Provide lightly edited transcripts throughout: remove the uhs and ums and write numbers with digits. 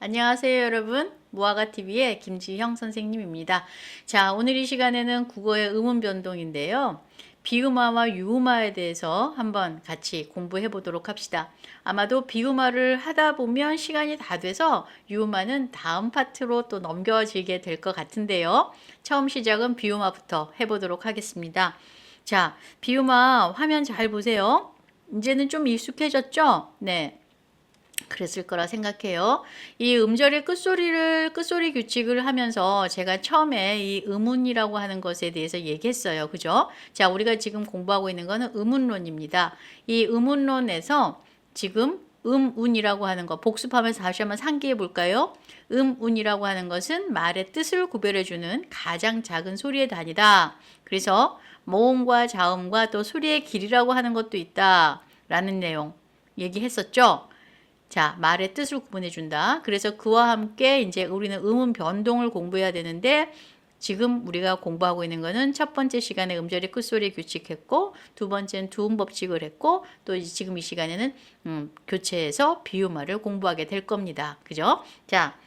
안녕하세요, 여러분. 무화과TV의 김지형 선생님입니다. 자, 오늘 이 시간에는 국어의 음운 변동인데요. 비음화와 유음화에 대해서 한번 같이 공부해 보도록 합시다. 아마도 비음화를 하다 보면 시간이 다 돼서 유음화는 다음 파트로 또 넘겨지게 될 것 같은데요. 처음 시작은 비음화부터 해보도록 하겠습니다. 자, 비음화 화면 잘 보세요. 이제는 좀 익숙해졌죠? 네. 그랬을 거라 생각해요. 이 음절의 끝소리 규칙을 하면서 제가 처음에 이 음운이라고 하는 것에 대해서 얘기했어요. 그죠? 자, 우리가 지금 공부하고 있는 거는 음운론입니다. 이 음운론에서 지금 음운이라고 하는 거 복습하면서 다시 한번 상기해 볼까요? 음운이라고 하는 것은 말의 뜻을 구별해 주는 가장 작은 소리의 단위다. 그래서 모음과 자음과 또 소리의 길이라고 하는 것도 있다. 라는 내용 얘기했었죠. 자, 말의 뜻을 구분해 준다. 그래서 그와 함께 이제 우리는 음운 변동을 공부해야 되는데 지금 우리가 공부하고 있는 거는 첫 번째 시간에 음절의 끝소리 규칙했고 두 번째는 두음 법칙을 했고 또 지금 이 시간에는 교체해서 비음화를 공부하게 될 겁니다. 그죠? 자,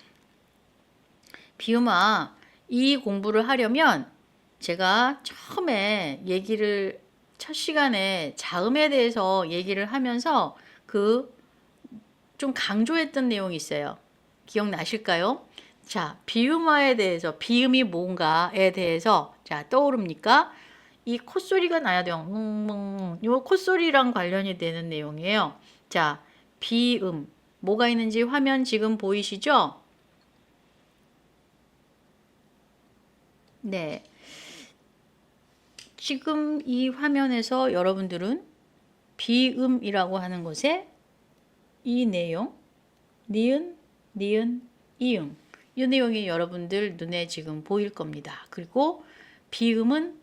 비음화 이 공부를 하려면 제가 처음에 첫 시간에 자음에 대해서 얘기를 하면서 좀 강조했던 내용이 있어요. 기억나실까요? 자, 비음화에 대해서, 비음이 뭔가에 대해서, 자, 떠오릅니까? 이 콧소리가 나야 돼요. 이 콧소리랑 관련이 되는 내용이에요. 자, 비음. 뭐가 있는지 화면 지금 보이시죠? 네. 지금 이 화면에서 여러분들은 비음이라고 하는 것에 이 내용, 니은, 니은, 이응. 이 내용이 여러분들 눈에 지금 보일 겁니다. 그리고 비음은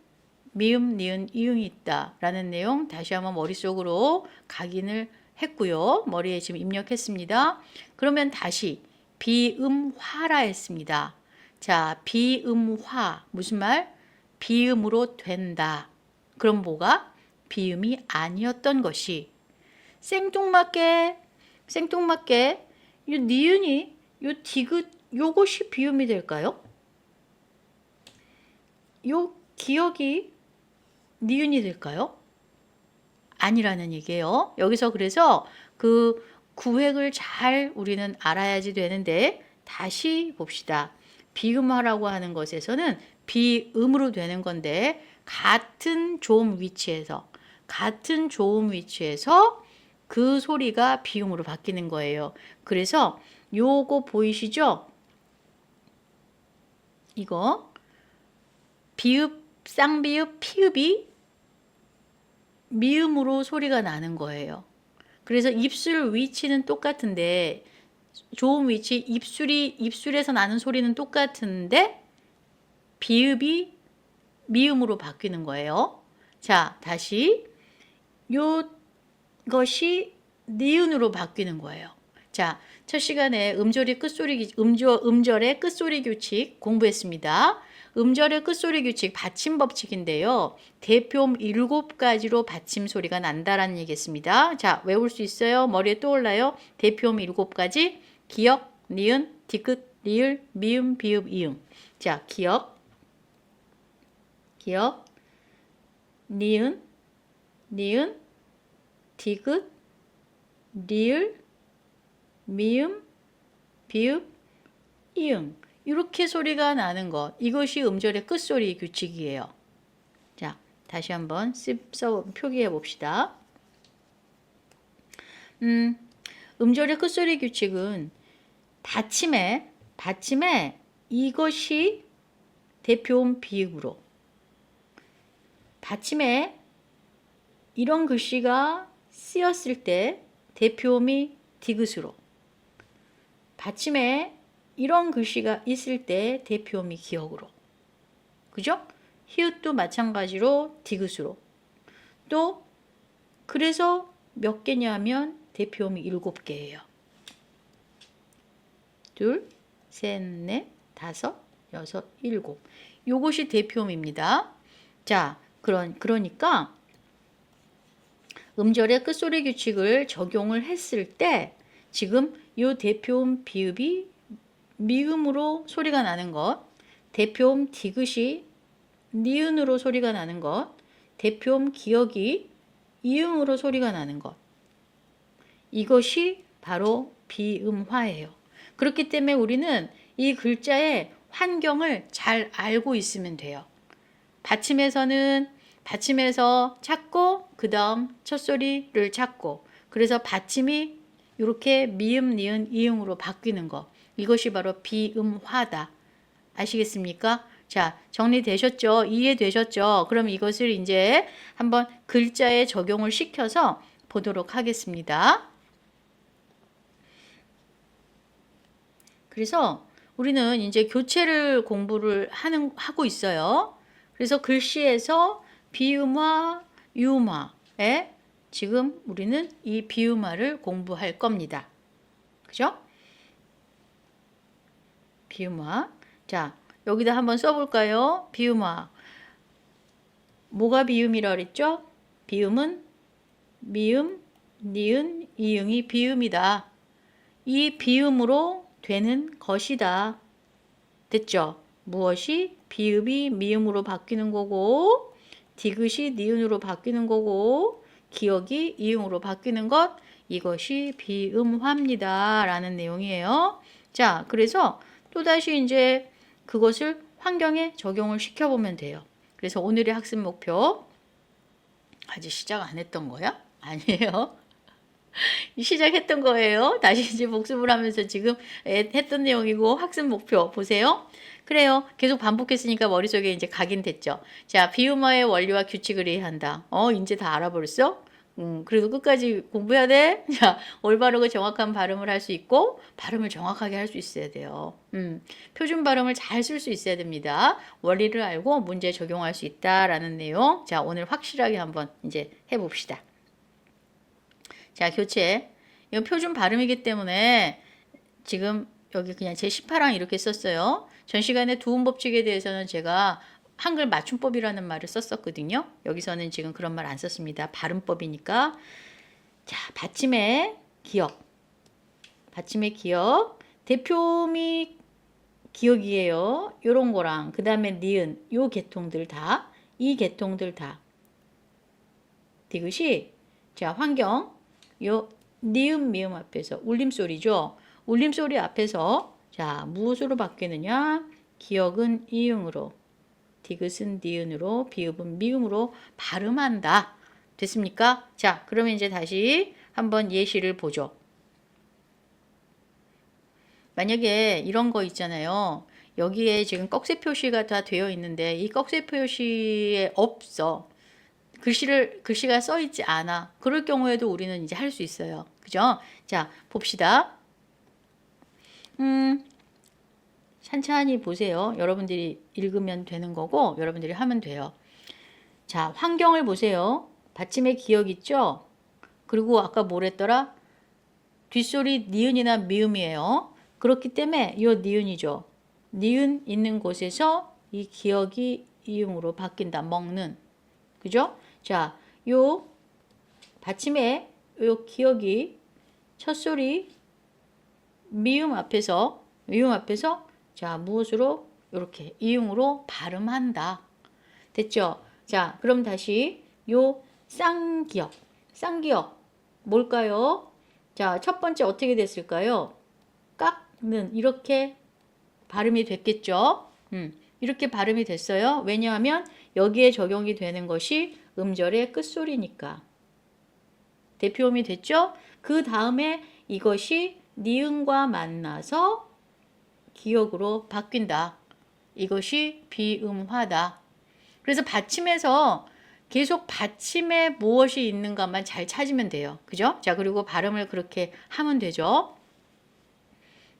미음, 니은, 이응이 있다 라는 내용 다시 한번 머릿속으로 각인을 했고요. 머리에 지금 입력했습니다. 그러면 다시 비음화라 했습니다. 자, 비음화 무슨 말? 비음으로 된다. 그럼 뭐가? 비음이 아니었던 것이 생뚱맞게 이 니은이 요 디귿 요것이 비음이 될까요? 요 기억이 니은이 될까요? 아니라는 얘기예요. 여기서 그래서 그 구획을 잘 우리는 알아야지 되는데 다시 봅시다. 비음화라고 하는 것에서는 비음으로 되는 건데 같은 조음 위치에서 그 소리가 비음으로 바뀌는 거예요. 그래서 요거 보이시죠? 이거 비읍, 쌍비읍, 피읍이 미음으로 소리가 나는 거예요. 그래서 입술 위치는 똑같은데 조음 위치 입술에서 나는 소리는 똑같은데 비읍이 미음으로 바뀌는 거예요. 자, 다시 요것이 니은으로 바뀌는 거예요. 자, 첫 시간에 음절의 끝소리 규칙 공부했습니다. 음절의 끝소리 규칙 받침 법칙인데요. 대표음 7가지로 받침 소리가 난다라는 얘기겠습니다. 자, 외울 수 있어요? 머리에 떠올라요? 대표음 7가지 기역, 니은, 디귿, 리을, 미음, 비읍, 이응. 자, 기역, 니은, 디귿, 리을, 미음, 비읍, 이응. 이렇게 소리가 나는 것. 이것이 음절의 끝소리 규칙이에요. 자, 다시 한번 표기해 봅시다. 음절의 끝소리 규칙은 받침에 이것이 대표음 비읍으로 받침에 이런 글씨가 쓰였을 때 대표음이 디귿으로 받침에 이런 글씨가 있을 때 대표음이 기역으로 그죠? 히읗도 마찬가지로 디귿으로 또 그래서 몇 개냐면 대표음이 7개예요. 둘, 셋, 넷, 다섯, 여섯, 일곱. 요것이 대표음입니다. 자, 그러니까 음절의 끝소리 규칙을 적용을 했을 때 지금 요 대표음 비읍이 미음으로 소리가 나는 것, 대표음 디귿이 니은으로 소리가 나는 것, 대표음 기역이 이응으로 소리가 나는 것. 이것이 바로 비음화예요. 그렇기 때문에 우리는 이 글자의 환경을 잘 알고 있으면 돼요. 받침에서 찾고 그 다음 첫소리를 찾고 그래서 받침이 이렇게 미음, 니은, 이응으로 바뀌는 거. 이것이 바로 비음화다. 아시겠습니까? 자, 정리되셨죠? 이해되셨죠? 그럼 이것을 이제 한번 글자에 적용을 시켜서 보도록 하겠습니다. 그래서 우리는 이제 교체를 공부를 하고 있어요. 그래서 글씨에서 비음화, 유음화에 지금 우리는 이 비음화를 공부할 겁니다. 그죠? 비음화. 자, 여기다 한번 써볼까요? 비음화. 뭐가 비음이라 그랬죠? 비음은 미음, 니은, 이응이 비음이다. 이 비음으로 되는 것이다. 됐죠? 무엇이 비읍이 미음으로 바뀌는 거고 디귿이 니은으로 바뀌는 거고 기역이 이응으로 바뀌는 것 이것이 비음화입니다. 라는 내용이에요. 자, 그래서 또다시 이제 그것을 환경에 적용을 시켜보면 돼요. 그래서 오늘의 학습 목표 아직 시작 안 했던 거야? 아니에요. 시작했던 거예요. 다시 이제 복습을 하면서 지금 했던 내용이고 학습 목표 보세요. 그래요. 계속 반복했으니까 머릿속에 이제 각인됐죠. 자, 비음화의 원리와 규칙을 이해한다. 이제 다 알아버렸어? 그래도 끝까지 공부해야 돼. 자, 올바르고 정확한 발음을 할 수 있고 발음을 정확하게 할 수 있어야 돼요. 표준 발음을 잘 쓸 수 있어야 됩니다. 원리를 알고 문제 적용할 수 있다라는 내용. 자, 오늘 확실하게 한번 이제 해봅시다. 자, 교체. 이건 표준 발음이기 때문에 지금 여기 그냥 제18항 이렇게 썼어요. 전 시간에 두음 법칙에 대해서는 제가 한글 맞춤법이라는 말을 썼었거든요. 여기서는 지금 그런 말 안 썼습니다. 발음법이니까. 자, 받침의 기역. 받침의 기역. 대표음이 기역이에요. 요런 거랑 그 다음에 니은 요 계통들 다. 이 계통들 다. 디귿이 자, 환경 요 니음 미음 앞에서 울림소리죠. 울림소리 앞에서 자, 무엇으로 바뀌느냐? 기역은 이응으로, 디귿은 니은으로, 비읍은 미음으로 발음한다. 됐습니까? 자, 그러면 이제 다시 한번 예시를 보죠. 만약에 이런 거 있잖아요. 여기에 지금 꺽쇠 표시가 다 되어 있는데 이 꺽쇠 표시에 없어. 글씨가 써 있지 않아. 그럴 경우에도 우리는 이제 할 수 있어요. 그죠? 자, 봅시다. 찬찬히 보세요. 여러분들이 읽으면 되는 거고 여러분들이 하면 돼요. 자, 환경을 보세요. 받침의 기역 있죠? 그리고 아까 뭐랬더라? 뒷소리 니은이나 미음이에요. 그렇기 때문에 이 니은이죠. 니은 있는 곳에서 이 기역이 이음으로 바뀐다. 먹는. 그죠? 자, 요 받침의 요 기역이 첫소리 미음 앞에서 자, 무엇으로 이렇게 이응으로 발음한다. 됐죠? 자, 그럼 다시 요 쌍기역 뭘까요? 자, 첫 번째 어떻게 됐을까요? 깍는 이렇게 발음이 됐겠죠? 이렇게 발음이 됐어요. 왜냐하면 여기에 적용이 되는 것이 음절의 끝소리니까. 대표음이 됐죠? 그 다음에 이것이 니은과 만나서 기역으로 바뀐다. 이것이 비음화다. 그래서 받침에서 계속 받침에 무엇이 있는가만 잘 찾으면 돼요. 그죠? 자, 그리고 발음을 그렇게 하면 되죠.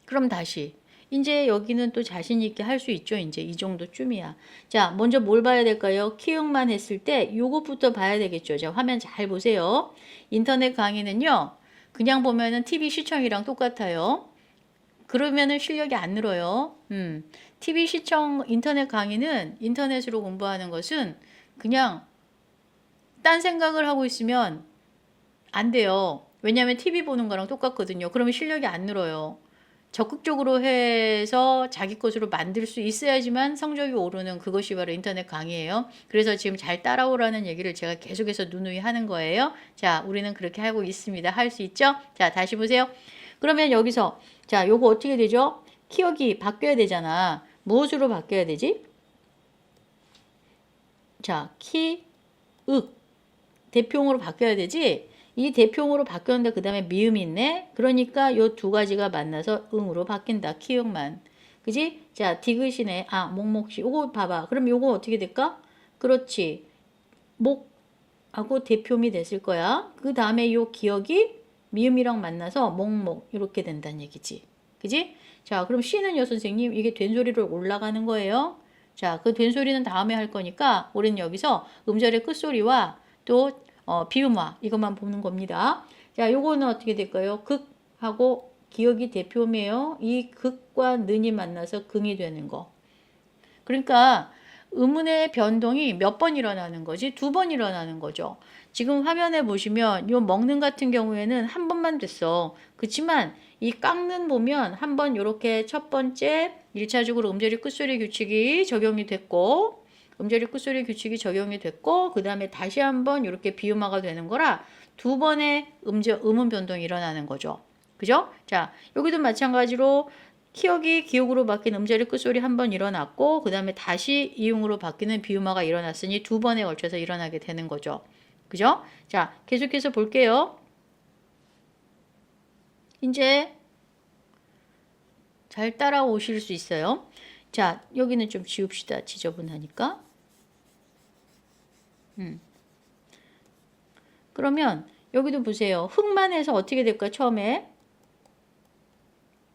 그럼 다시. 이제 여기는 또 자신 있게 할 수 있죠. 이제 이 정도쯤이야. 자, 먼저 뭘 봐야 될까요? 키읔만 했을 때 요것부터 봐야 되겠죠. 자, 화면 잘 보세요. 인터넷 강의는요. 그냥 보면은 TV 시청이랑 똑같아요. 그러면은 실력이 안 늘어요. TV 시청 인터넷 강의는 인터넷으로 공부하는 것은 그냥 딴 생각을 하고 있으면 안 돼요. 왜냐하면 TV 보는 거랑 똑같거든요. 그러면 실력이 안 늘어요. 적극적으로 해서 자기 것으로 만들 수 있어야지만 성적이 오르는 그것이 바로 인터넷 강의예요. 그래서 지금 잘 따라오라는 얘기를 제가 계속해서 누누이 하는 거예요. 자, 우리는 그렇게 하고 있습니다. 할 수 있죠? 자, 다시 보세요. 그러면 여기서 자, 요거 어떻게 되죠? 키역이 바뀌어야 되잖아. 무엇으로 바뀌어야 되지? 자, 흑 대표용으로 바뀌어야 되지? 이 대표용으로 바뀌었는데 그 다음에 미음이 있네? 그러니까 요 두 가지가 만나서 응으로 바뀐다. 키읔만. 그지? 자, 디귿이네. 아, 목목시. 요거 봐봐. 그럼 요거 어떻게 될까? 그렇지. 목하고 대표음이 됐을 거야. 그 다음에 요 기억이 미음이랑 만나서 목목 이렇게 된다는 얘기지. 그지? 자, 그럼 C는요, 선생님. 이게 된소리로 올라가는 거예요. 자, 그 된소리는 다음에 할 거니까 우리는 여기서 음절의 끝소리와 또 비음화 이것만 보는 겁니다. 자, 요거는 어떻게 될까요? 극하고 기억이 대표음이에요. 이 극과 는이 만나서 긍이 되는 거. 그러니까 음운의 변동이 몇 번 일어나는 거지? 두 번 일어나는 거죠. 지금 화면에 보시면 요 먹는 같은 경우에는 한 번만 됐어. 그렇지만 이 깎는 보면 한 번 요렇게 첫 번째 1차적으로 음절이 끝소리 규칙이 적용이 됐고 음절이 끝소리 규칙이 적용이 됐고 그 다음에 다시 한번 이렇게 비음화가 되는 거라 두 번의 음운 변동이 일어나는 거죠. 그죠? 자, 여기도 마찬가지로 키역이 기역으로 바뀐 음절의 끝소리 한 번 일어났고 그 다음에 다시 이응으로 바뀌는 비음화가 일어났으니 두 번에 걸쳐서 일어나게 되는 거죠. 그죠? 자, 계속해서 볼게요. 이제 잘 따라오실 수 있어요. 자, 여기는 좀 지웁시다. 지저분하니까. 그러면 여기도 보세요. 흑만 해서 어떻게 될까? 처음에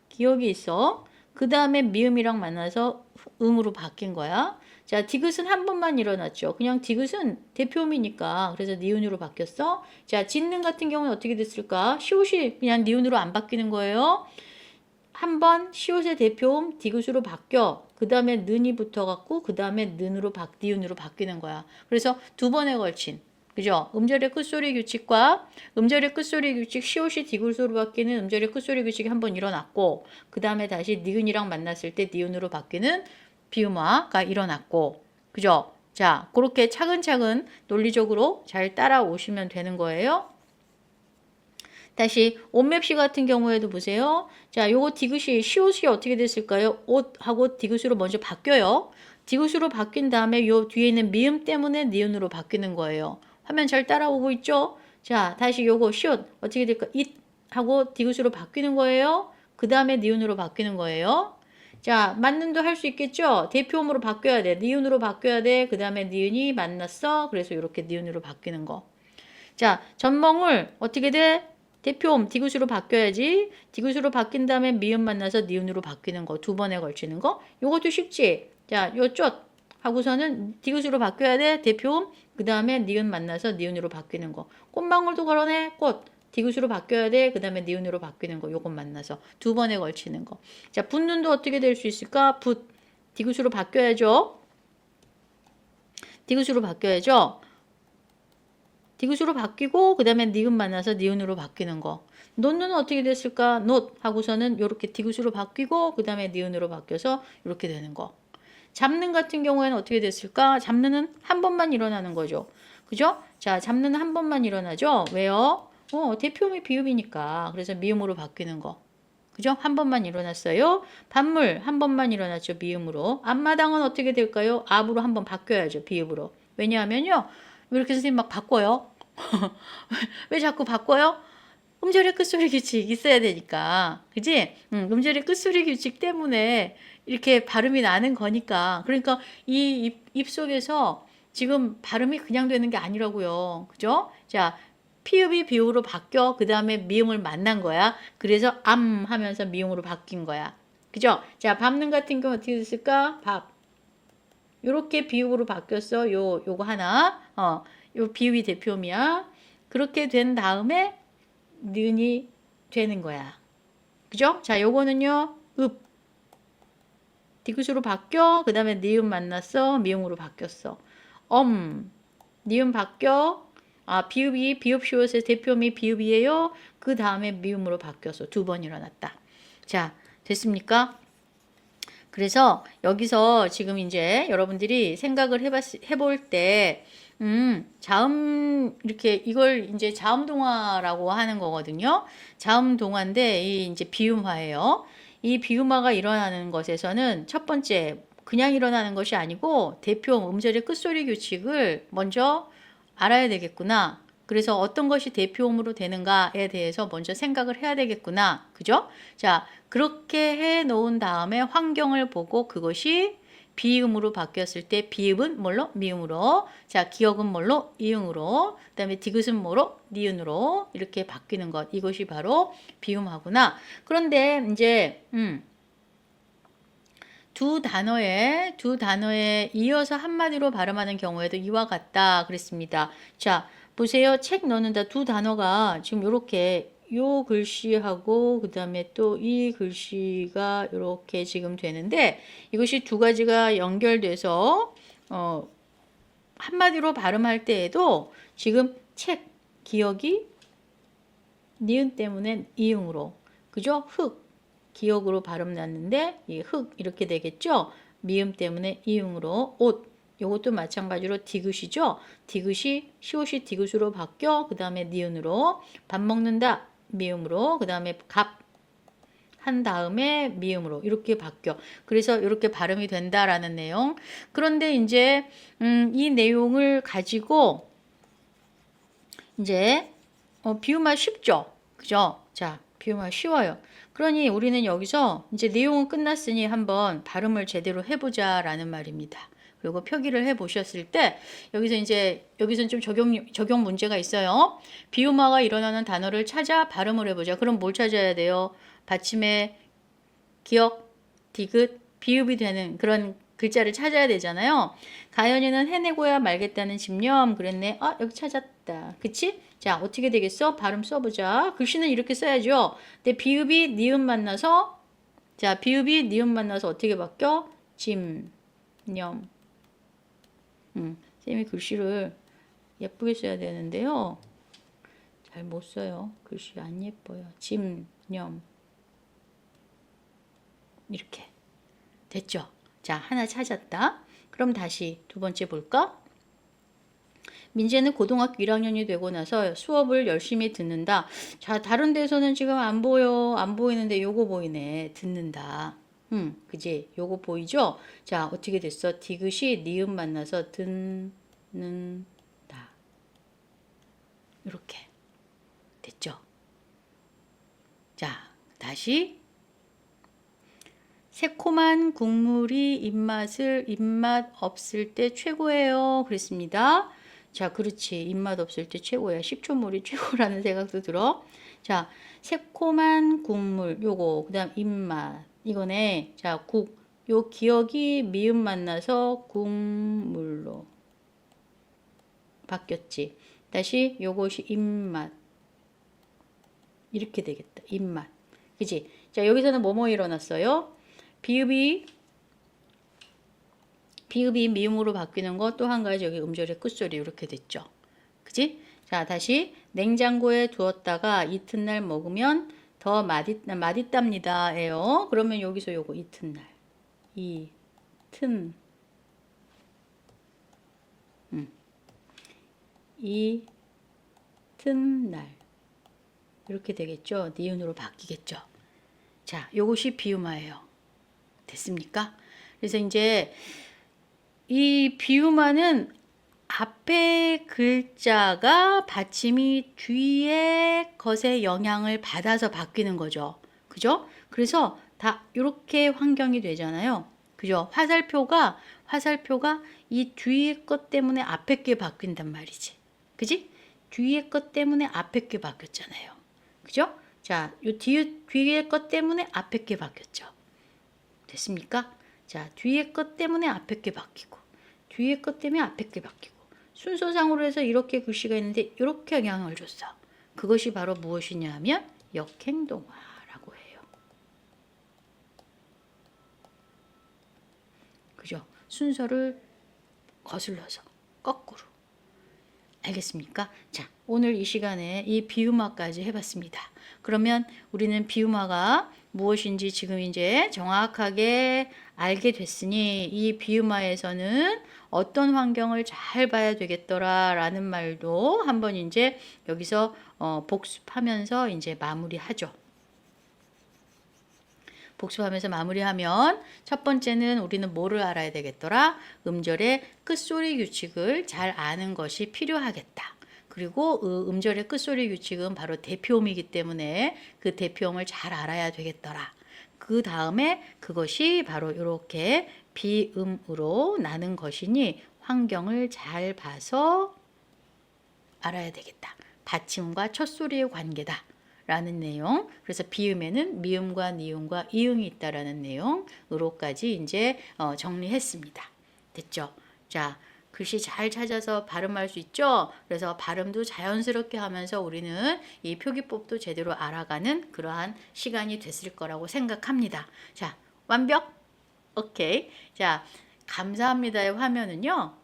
기억이 있어. 그 다음에 미음이랑 만나서 응으로 바뀐 거야. 자, 디귿은 한 번만 일어났죠. 그냥 디귿은 대표음이니까. 그래서 니은으로 바뀌었어. 자, 짓는 같은 경우는 어떻게 됐을까? 시옷이 그냥 니은으로 안 바뀌는 거예요. 한 번 시옷의 대표음 디귿으로 바뀌어. 그 다음에 는이 붙어갖고 그 다음에 니은으로 바뀌는 거야. 그래서 두 번에 걸친. 그죠? 음절의 끝소리 규칙과 음절의 끝소리 규칙 시옷이 디귿으로 바뀌는 음절의 끝소리 규칙이 한 번 일어났고 그 다음에 다시 니은이랑 만났을 때 니은으로 바뀌는 비음화가 일어났고 그죠? 자, 그렇게 차근차근 논리적으로 잘 따라오시면 되는 거예요. 다시 옷맵시 같은 경우에도 보세요. 자, 요거 디귿이 시옷이 어떻게 됐을까요? 옷하고 디귿으로 먼저 바뀌어요. 디귿으로 바뀐 다음에 요 뒤에 있는 미음 때문에 니은으로 바뀌는 거예요. 화면 잘 따라오고 있죠? 자, 다시 요거 시옷 어떻게 될까? it하고 디귿으로 바뀌는 거예요. 그 다음에 니은으로 바뀌는 거예요. 자, 맞는도 할 수 있겠죠? 대표음으로 바뀌어야 돼. 니은으로 바뀌어야 돼. 그 다음에 니은이 만났어. 그래서 이렇게 니은으로 바뀌는 거. 자, 전멍을 어떻게 돼? 대표음 디귿으로 바뀌어야지. 디귿으로 바뀐 다음에 미음 만나서 니은으로 바뀌는 거. 두 번에 걸치는 거. 요것도 쉽지? 자, 요 쪽 하고서는 디귿으로 바뀌어야 돼. 대표음. 그 다음에 니은 만나서 니은으로 바뀌는 거. 꽃망울도 그러네. 꽃. 디귿으로 바뀌어야 돼. 그 다음에 니은으로 바뀌는 거. 요것 만나서 두 번에 걸치는 거. 자, 붙는도 어떻게 될 수 있을까? 디귿으로 바뀌어야죠. 디귿으로 바뀌어야죠. 디귿으로 바뀌고 그 다음에 니은 만나서 니은으로 바뀌는 거. 놋는 어떻게 됐을까? 놋 하고서는 이렇게 디귿으로 바뀌고 그 다음에 니은으로 바뀌어서 이렇게 되는 거. 잡는 같은 경우에는 어떻게 됐을까? 잡는은 한 번만 일어나는 거죠. 그죠? 자, 잡는 한 번만 일어나죠. 왜요? 대표음이 비음이니까. 그래서 미음으로 바뀌는 거. 그죠? 한 번만 일어났어요. 반물 한 번만 일어났죠. 미음으로. 앞마당은 어떻게 될까요? 앞으로 한 번 바뀌어야죠. 비음으로. 왜냐하면요. 왜 이렇게 선생님 막 바꿔요? 왜 자꾸 바꿔요? 음절의 끝소리 규칙 있어야 되니까. 그지? 음절의 끝소리 규칙 때문에 이렇게 발음이 나는 거니까. 그러니까 이 입속에서 지금 발음이 그냥 되는 게 아니라고요. 그죠? 자, 피읍이 비읍으로 바뀌어. 그 다음에 미음을 만난 거야. 그래서 암 하면서 미음으로 바뀐 거야. 그죠? 자, 밟는 같은 경우 어떻게 됐을까? 밥. 요렇게 비읍으로 바뀌었어. 요거 하나. 요 비읍이 대표음이야. 그렇게 된 다음에 는이 되는 거야. 그죠? 자, 요거는요. 디귿으로 바뀌어. 그 다음에 니은 만났어. 미음으로 바뀌었어. 니은 바뀌어. 비읍이 비읍 시옷의 대표음이 비읍이에요. 그 다음에 미음으로 바뀌었어. 두 번 일어났다. 자, 됐습니까? 그래서 여기서 지금 이제 여러분들이 생각을 해볼 때, 이렇게 이걸 이제 자음동화라고 하는 거거든요. 자음동화인데, 이 이제 비음화예요. 이 비음화가 일어나는 것에서는 첫 번째, 그냥 일어나는 것이 아니고, 대표 음절의 끝소리 규칙을 먼저 알아야 되겠구나. 그래서 어떤 것이 대표음으로 되는가에 대해서 먼저 생각을 해야 되겠구나. 그죠? 자, 그렇게 해 놓은 다음에 환경을 보고 그것이 비음으로 바뀌었을 때 비읍은 뭘로? 미음으로. 자, 기억은 뭘로? 이응으로. 그다음에 디귿은 뭐로? 니은으로 이렇게 바뀌는 것. 이것이 바로 비음하구나. 그런데 이제 두 단어에 이어서 한마디로 발음하는 경우에도 이와 같다 그랬습니다. 자, 보세요. 책 넣는다 두 단어가 지금 이렇게 요 글씨하고 그다음에 또 이 글씨가 이렇게 지금 되는데 이것이 두 가지가 연결돼서 한마디로 발음할 때에도 지금 책 기억이 니은 때문에 이응으로 그죠? 흙 기억으로 발음 났는데 이 흙 이렇게 되겠죠? 미음 때문에 이응으로 옷 요것도 마찬가지로 디귿이죠? 디귿이 시옷이 디귿으로 바뀌어 그 다음에 니은으로 밥 먹는다 미음으로 그 다음에 갑 한 다음에 미음으로 이렇게 바뀌어. 그래서 이렇게 발음이 된다라는 내용. 그런데 이제 이 내용을 가지고 이제 비유말 쉽죠? 그죠? 자, 비유말 쉬워요. 그러니 우리는 여기서 이제 내용은 끝났으니 한번 발음을 제대로 해보자 라는 말입니다. 그리고 표기를 해 보셨을 때 여기서는 좀 적용 문제가 있어요. 비유마가 일어나는 단어를 찾아 발음을 해보자. 그럼 뭘 찾아야 돼요? 받침의 기억, 디귿, 비읍이 되는 그런 글자를 찾아야 되잖아요. 가연이는 해내고야 말겠다는 집념 그랬네. 아, 여기 찾았다. 그치? 자, 어떻게 되겠어? 발음 써보자. 글씨는 이렇게 써야죠. 근데 비읍이 니은 만나서 비읍이 니은 만나서 어떻게 바뀌어? 집념. 쌤이 글씨를 예쁘게 써야 되는데요. 잘 못 써요. 글씨 안 예뻐요. 집념. 이렇게 됐죠? 자, 하나 찾았다. 그럼 다시 두 번째 볼까? 민재는 고등학교 1학년이 되고 나서 수업을 열심히 듣는다. 자, 다른 데서는 지금 안 보여. 안 보이는데 요거 보이네. 듣는다. 그지? 요거 보이죠? 자, 어떻게 됐어? 디귿이 니은 만나서 듣는다. 이렇게 됐죠? 자, 다시 새콤한 국물이 입맛 없을 때 최고예요. 그랬습니다. 자, 그렇지. 입맛 없을 때 최고야. 식초물이 최고라는 생각도 들어. 자, 새콤한 국물 요거 그다음 입맛 이거네. 자, 요 기억이 미음 만나서 국물로 바뀌었지. 다시 요것이 입맛 이렇게 되겠다. 입맛. 그지? 자, 여기서는 뭐뭐 일어났어요? 비읍이 미음으로 바뀌는 거 또 한 가지 여기 음절의 끝소리 이렇게 됐죠. 그지? 자, 다시 냉장고에 두었다가 이튿날 먹으면 더 맛있답니다예요. 그러면 여기서 요거 이튿날. 이튿날 이렇게 되겠죠. 니은으로 바뀌겠죠. 자, 요것이 비음화예요. 됐습니까? 그래서 이제 이 비음화는 앞에 글자가 받침이 뒤에 것의 영향을 받아서 바뀌는 거죠. 그죠? 그래서 다 이렇게 환경이 되잖아요. 그죠? 화살표가 이 뒤에 것 때문에 앞에 게 바뀐단 말이지. 그지? 뒤에 것 때문에 앞에 게 바뀌었잖아요. 그죠? 자, 요 뒤에 것 때문에 앞에 게 바뀌었죠. 됐습니까? 자, 뒤에 것 때문에 앞에 게 바뀌고 뒤에 것 때문에 앞에 게 바뀌고 순서상으로 해서 이렇게 글씨가 있는데 이렇게 영향을 줬어. 그것이 바로 무엇이냐 하면 역행동화라고 해요. 그죠? 순서를 거슬러서 거꾸로. 알겠습니까? 자, 오늘 이 시간에 이 비음화까지 해봤습니다. 그러면 우리는 비음화가 무엇인지 지금 이제 정확하게 알게 됐으니 이 비유마에서는 어떤 환경을 잘 봐야 되겠더라 라는 말도 한번 이제 여기서 복습하면서 이제 마무리하죠. 복습하면서 마무리하면 첫 번째는 우리는 뭐를 알아야 되겠더라? 음절의 끝소리 규칙을 잘 아는 것이 필요하겠다. 그리고 음절의 끝소리 규칙은 바로 대표음이기 때문에 그 대표음을 잘 알아야 되겠더라. 그 다음에 그것이 바로 이렇게 비음으로 나는 것이니 환경을 잘 봐서 알아야 되겠다. 받침과 첫소리의 관계다. 라는 내용. 그래서 비음에는 미음과 니음과 이응이 있다라는 내용으로까지 이제 정리했습니다. 됐죠? 자, 글씨 잘 찾아서 발음할 수 있죠? 그래서 발음도 자연스럽게 하면서 우리는 이 표기법도 제대로 알아가는 그러한 시간이 됐을 거라고 생각합니다. 자, 완벽? 오케이. 자, 감사합니다의 화면은요.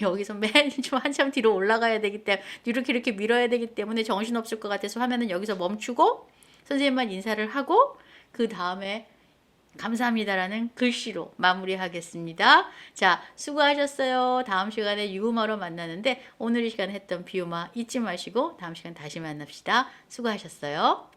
여기서 좀 한참 뒤로 올라가야 되기 때문에 이렇게 밀어야 되기 때문에 정신없을 것 같아서 화면은 여기서 멈추고 선생님만 인사를 하고 그 다음에 감사합니다라는 글씨로 마무리하겠습니다. 자, 수고하셨어요. 다음 시간에 유음어로 만나는데 오늘 이 시간에 했던 비유마 잊지 마시고 다음 시간 다시 만납시다. 수고하셨어요.